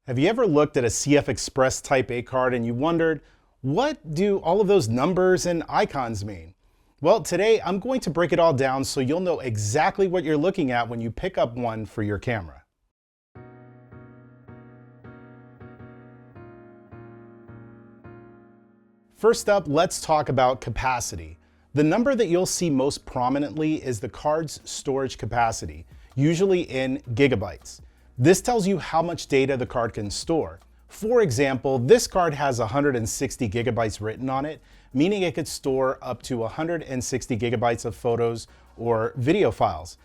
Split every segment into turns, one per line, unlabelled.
Have you ever looked at a CFexpress Type A card and you wondered, what do all of those numbers and icons mean? Well, today I'm going to break it all down so you'll know exactly what you're looking at when you pick up one for your camera. First up, let's talk about capacity. The number that you'll see most prominently is the card's storage capacity, usually in gigabytes. This tells you how much data the card can store. For example, this card has 160 gigabytes written on it, meaning it could store up to 160 gigabytes of photos or video files.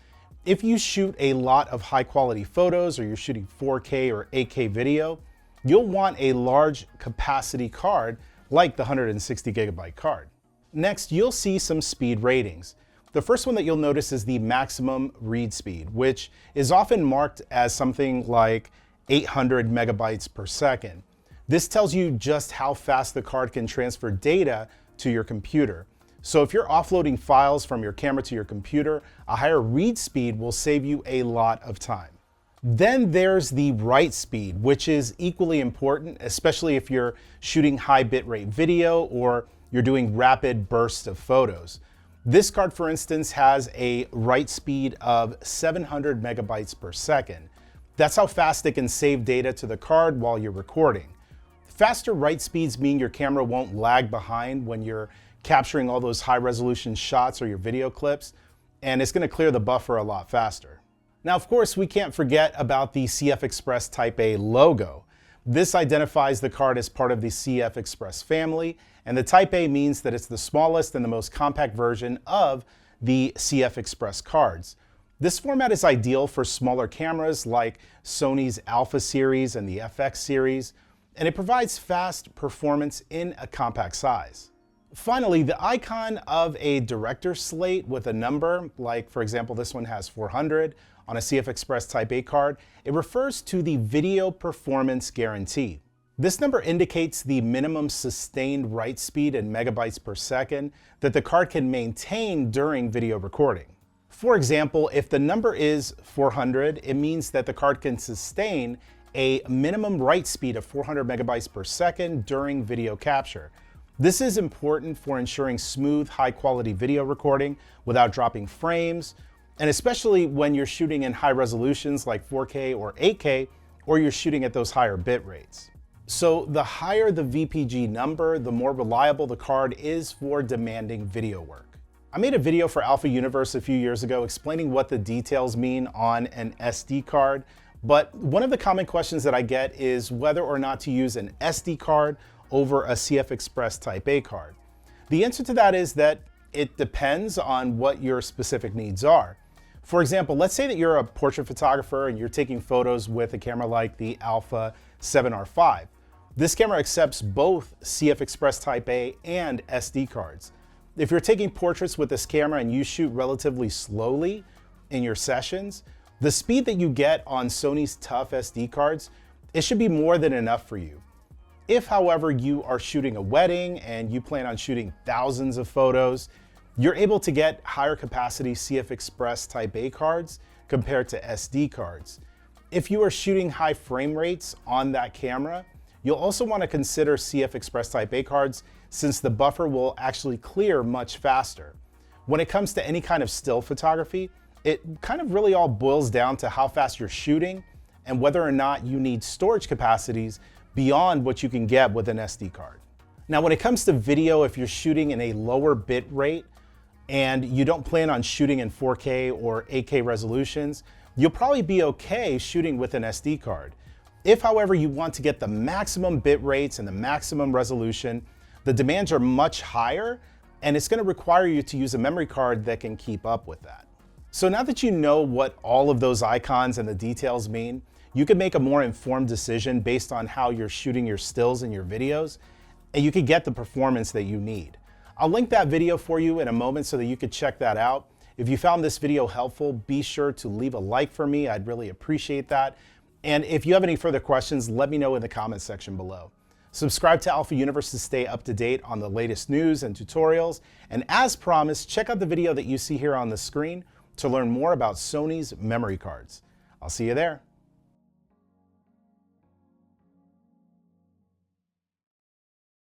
If you shoot a lot of high quality photos or you're shooting 4K or 8K video, you'll want a large capacity card like the 160 gigabyte card. Next, you'll see some speed ratings. The first one that you'll notice is the maximum read speed, which is often marked as something like 800 megabytes per second. This tells you just how fast the card can transfer data to your computer. So if you're offloading files from your camera to your computer, a higher read speed will save you a lot of time. Then there's the write speed, which is equally important, especially if you're shooting high bitrate video or you're doing rapid bursts of photos. This card, for instance, has a write speed of 700 megabytes per second. That's how fast it can save data to the card while you're recording. Faster write speeds mean your camera won't lag behind when you're capturing all those high resolution shots or your video clips, and it's going to clear the buffer a lot faster. Now, of course, we can't forget about the CFexpress Type A logo. This identifies the card as part of the CFexpress family, and the Type A means that it's the smallest and the most compact version of the CFexpress cards. This format is ideal for smaller cameras like Sony's Alpha series and the FX series, and it provides fast performance in a compact size. Finally, the icon of a director slate with a number, like for example this one has 400 on a CFexpress Type A card, it refers to the video performance guarantee. This number indicates the minimum sustained write speed in megabytes per second that the card can maintain during video recording. For example, if the number is 400, it means that the card can sustain a minimum write speed of 400 megabytes per second during video capture. This is important for ensuring smooth, high-quality video recording without dropping frames, and especially when you're shooting in high resolutions like 4K or 8K, or you're shooting at those higher bit rates. So the higher the VPG number, the more reliable the card is for demanding video work. I made a video for Alpha Universe a few years ago explaining what the details mean on an SD card, but one of the common questions that I get is whether or not to use an SD card over a CFexpress Type A card. The answer to that is that it depends on what your specific needs are. For example, let's say that you're a portrait photographer and you're taking photos with a camera like the Alpha 7R5. This camera accepts both CFexpress Type A and SD cards. If you're taking portraits with this camera and you shoot relatively slowly in your sessions, the speed that you get on Sony's tough SD cards, it should be more than enough for you. If, however, you are shooting a wedding and you plan on shooting thousands of photos, you're able to get higher capacity CFexpress Type A cards compared to SD cards. If you are shooting high frame rates on that camera, you'll also want to consider CFexpress Type A cards since the buffer will actually clear much faster. When it comes to any kind of still photography, it kind of really all boils down to how fast you're shooting and whether or not you need storage capacities beyond what you can get with an SD card. Now, when it comes to video, if you're shooting in a lower bit rate and you don't plan on shooting in 4K or 8K resolutions, you'll probably be okay shooting with an SD card. If, however, you want to get the maximum bit rates and the maximum resolution, the demands are much higher, and it's going to require you to use a memory card that can keep up with that. So now that you know what all of those icons and the details mean, you can make a more informed decision based on how you're shooting your stills and your videos, and you can get the performance that you need. I'll link that video for you in a moment so that you could check that out. If you found this video helpful, be sure to leave a like for me. I'd really appreciate that. And if you have any further questions, let me know in the comments section below. Subscribe to Alpha Universe to stay up to date on the latest news and tutorials. And as promised, check out the video that you see here on the screen to learn more about Sony's memory cards. I'll see you there.